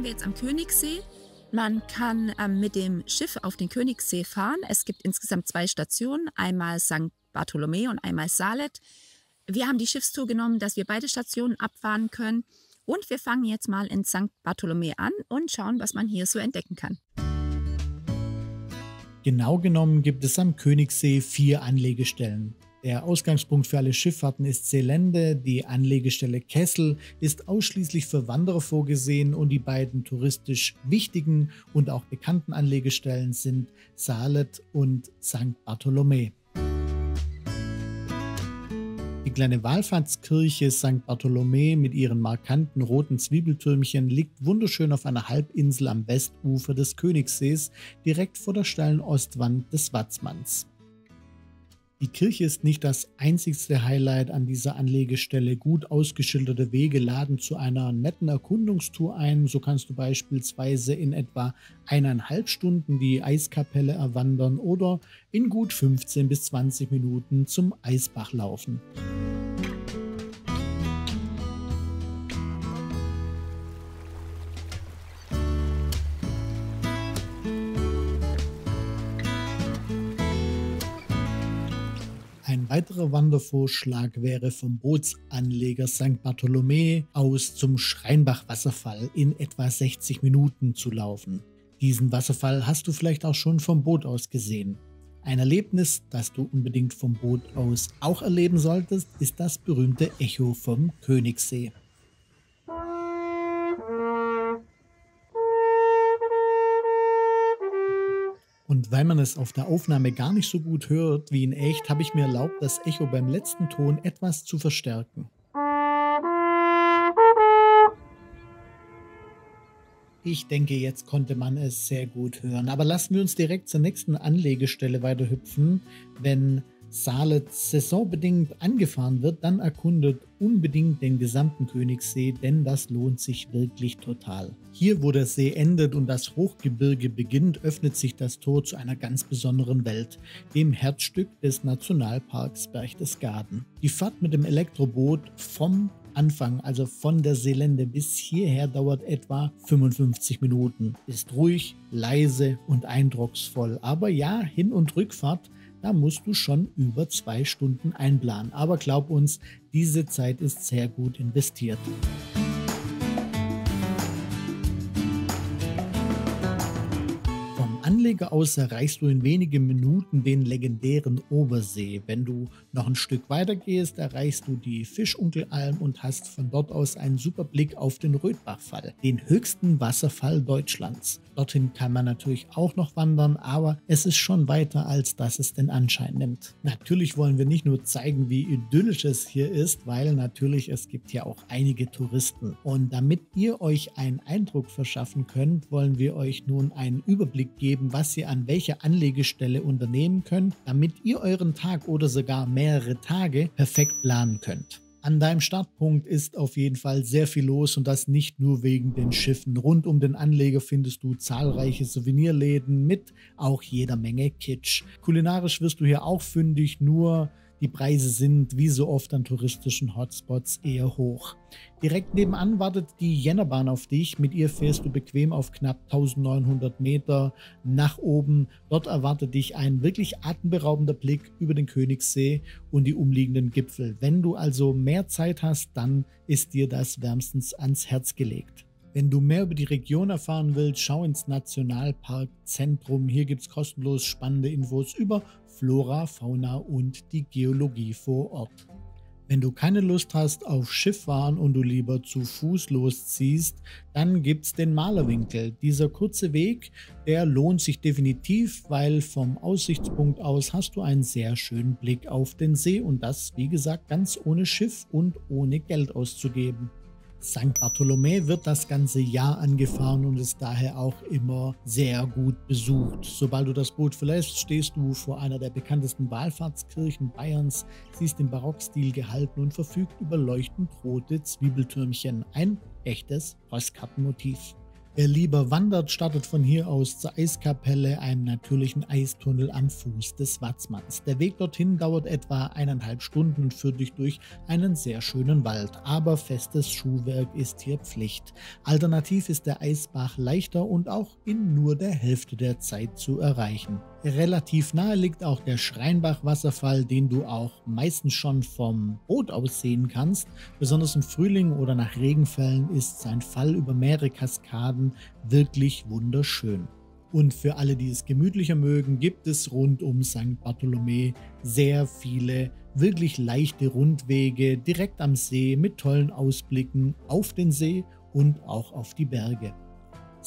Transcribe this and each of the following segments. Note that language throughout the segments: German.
wir jetzt am Königssee. Man kann mit dem Schiff auf den Königssee fahren. Es gibt insgesamt 2 Stationen, einmal St. Bartholomä und einmal Salet. Wir haben die Schiffstour genommen, dass wir beide Stationen abfahren können. Und wir fangen jetzt mal in St. Bartholomä an und schauen, was man hier so entdecken kann. Genau genommen gibt es am Königssee 4 Anlegestellen. Der Ausgangspunkt für alle Schifffahrten ist Seelende, die Anlegestelle Kessel ist ausschließlich für Wanderer vorgesehen und die beiden touristisch wichtigen und auch bekannten Anlegestellen sind Salet und St. Bartholomä. Die kleine Wallfahrtskirche St. Bartholomä mit ihren markanten roten Zwiebeltürmchen liegt wunderschön auf einer Halbinsel am Westufer des Königssees, direkt vor der steilen Ostwand des Watzmanns. Die Kirche ist nicht das einzigste Highlight an dieser Anlegestelle. Gut ausgeschilderte Wege laden zu einer netten Erkundungstour ein. So kannst du beispielsweise in etwa 1,5 Stunden die Eiskapelle erwandern oder in gut 15 bis 20 Minuten zum Eisbach laufen. Ein weiterer Wandervorschlag wäre vom Bootsanleger St. Bartholomä aus zum Schreinbach-Wasserfall in etwa 60 Minuten zu laufen. Diesen Wasserfall hast du vielleicht auch schon vom Boot aus gesehen. Ein Erlebnis, das du unbedingt vom Boot aus auch erleben solltest, ist das berühmte Echo vom Königssee. Und weil man es auf der Aufnahme gar nicht so gut hört wie in echt, habe ich mir erlaubt, das Echo beim letzten Ton etwas zu verstärken. Ich denke, jetzt konnte man es sehr gut hören. Aber lassen wir uns direkt zur nächsten Anlegestelle weiter hüpfen. Wenn Salet saisonbedingt angefahren wird, dann erkundet unbedingt den gesamten Königssee, denn das lohnt sich wirklich total. Hier, wo der See endet und das Hochgebirge beginnt, öffnet sich das Tor zu einer ganz besonderen Welt, dem Herzstück des Nationalparks Berchtesgaden. Die Fahrt mit dem Elektroboot vom Anfang, also von der Seelende bis hierher, dauert etwa 55 Minuten. Ist ruhig, leise und eindrucksvoll. Aber ja, Hin- und Rückfahrt, da musst du schon über 2 Stunden einplanen. Aber glaub uns, diese Zeit ist sehr gut investiert. Vom Anleger aus erreichst du in wenigen Minuten den legendären Obersee. Wenn du noch ein Stück weiter gehst, erreichst du die Fischunkelalm und hast von dort aus einen super Blick auf den Rötbachfall, den höchsten Wasserfall Deutschlands. Dorthin kann man natürlich auch noch wandern, aber es ist schon weiter, als dass es den Anschein nimmt. Natürlich wollen wir nicht nur zeigen, wie idyllisch es hier ist, weil natürlich es gibt ja auch einige Touristen. Und damit ihr euch einen Eindruck verschaffen könnt, wollen wir euch nun einen Überblick geben, was ihr an welcher Anlegestelle unternehmen könnt, damit ihr euren Tag oder sogar mehrere Tage perfekt planen könnt. An deinem Startpunkt ist auf jeden Fall sehr viel los und das nicht nur wegen den Schiffen. Rund um den Anleger findest du zahlreiche Souvenirläden mit auch jeder Menge Kitsch. Kulinarisch wirst du hier auch fündig, nur die Preise sind wie so oft an touristischen Hotspots eher hoch. Direkt nebenan wartet die Jennerbahn auf dich. Mit ihr fährst du bequem auf knapp 1900 Meter nach oben. Dort erwartet dich ein wirklich atemberaubender Blick über den Königssee und die umliegenden Gipfel. Wenn du also mehr Zeit hast, dann ist dir das wärmstens ans Herz gelegt. Wenn du mehr über die Region erfahren willst, schau ins Nationalparkzentrum. Hier gibt es kostenlos spannende Infos über Flora, Fauna und die Geologie vor Ort. Wenn du keine Lust hast auf Schifffahren und du lieber zu Fuß losziehst, dann gibt es den Malerwinkel. Dieser kurze Weg, der lohnt sich definitiv, weil vom Aussichtspunkt aus hast du einen sehr schönen Blick auf den See und das, wie gesagt, ganz ohne Schiff und ohne Geld auszugeben. St. Bartholomä wird das ganze Jahr angefahren und ist daher auch immer sehr gut besucht. Sobald du das Boot verlässt, stehst du vor einer der bekanntesten Wallfahrtskirchen Bayerns. Sie ist im Barockstil gehalten und verfügt über leuchtend rote Zwiebeltürmchen. Ein echtes Postkartenmotiv. Wer lieber wandert, startet von hier aus zur Eiskapelle, einem natürlichen Eistunnel am Fuß des Watzmanns. Der Weg dorthin dauert etwa 1,5 Stunden und führt dich durch einen sehr schönen Wald, aber festes Schuhwerk ist hier Pflicht. Alternativ ist der Eisbach leichter und auch in nur der Hälfte der Zeit zu erreichen. Relativ nahe liegt auch der Schreinbach-Wasserfall, den du auch meistens schon vom Boot aus sehen kannst. Besonders im Frühling oder nach Regenfällen ist sein Fall über mehrere Kaskaden wirklich wunderschön. Und für alle, die es gemütlicher mögen, gibt es rund um St. Bartholomä sehr viele wirklich leichte Rundwege direkt am See mit tollen Ausblicken auf den See und auch auf die Berge.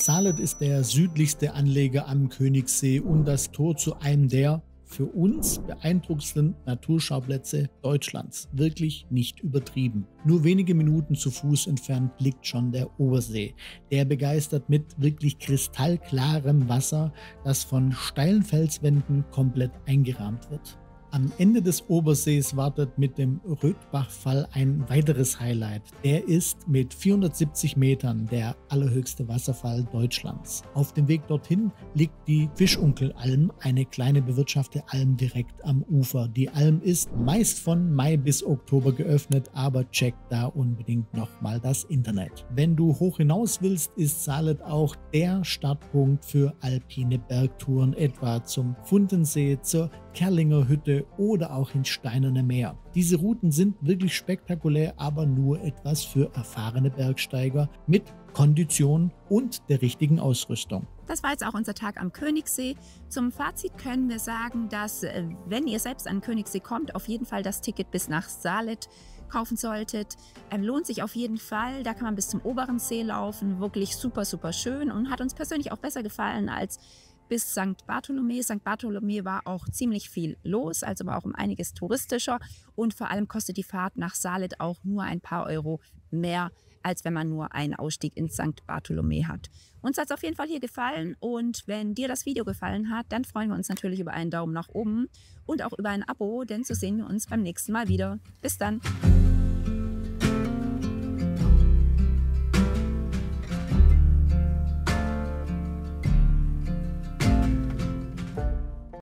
Salet ist der südlichste Anleger am Königssee und das Tor zu einem der für uns beeindruckendsten Naturschauplätze Deutschlands. Wirklich nicht übertrieben. Nur wenige Minuten zu Fuß entfernt liegt schon der Obersee. Der begeistert mit wirklich kristallklarem Wasser, das von steilen Felswänden komplett eingerahmt wird. Am Ende des Obersees wartet mit dem Rötbachfall ein weiteres Highlight. Der ist mit 470 Metern der allerhöchste Wasserfall Deutschlands. Auf dem Weg dorthin liegt die Fischunkelalm, eine kleine bewirtschaftete Alm direkt am Ufer. Die Alm ist meist von Mai bis Oktober geöffnet, aber check da unbedingt nochmal das Internet. Wenn du hoch hinaus willst, ist Salet auch der Startpunkt für alpine Bergtouren, etwa zum Fundensee, zur Kerlinger Hütte oder auch ins Steinerne Meer. Diese Routen sind wirklich spektakulär, aber nur etwas für erfahrene Bergsteiger mit Kondition und der richtigen Ausrüstung. Das war jetzt auch unser Tag am Königssee. Zum Fazit können wir sagen, dass, wenn ihr selbst an den Königssee kommt, auf jeden Fall das Ticket bis nach Salet kaufen solltet. Lohnt sich auf jeden Fall. Da kann man bis zum oberen See laufen. Wirklich super, super schön und hat uns persönlich auch besser gefallen als bis St. Bartholomä. St. Bartholomä war auch ziemlich viel los, also war auch um einiges touristischer und vor allem kostet die Fahrt nach Salet auch nur ein paar Euro mehr, als wenn man nur einen Ausstieg in St. Bartholomä hat. Uns hat es auf jeden Fall hier gefallen und wenn dir das Video gefallen hat, dann freuen wir uns natürlich über einen Daumen nach oben und auch über ein Abo, denn so sehen wir uns beim nächsten Mal wieder. Bis dann!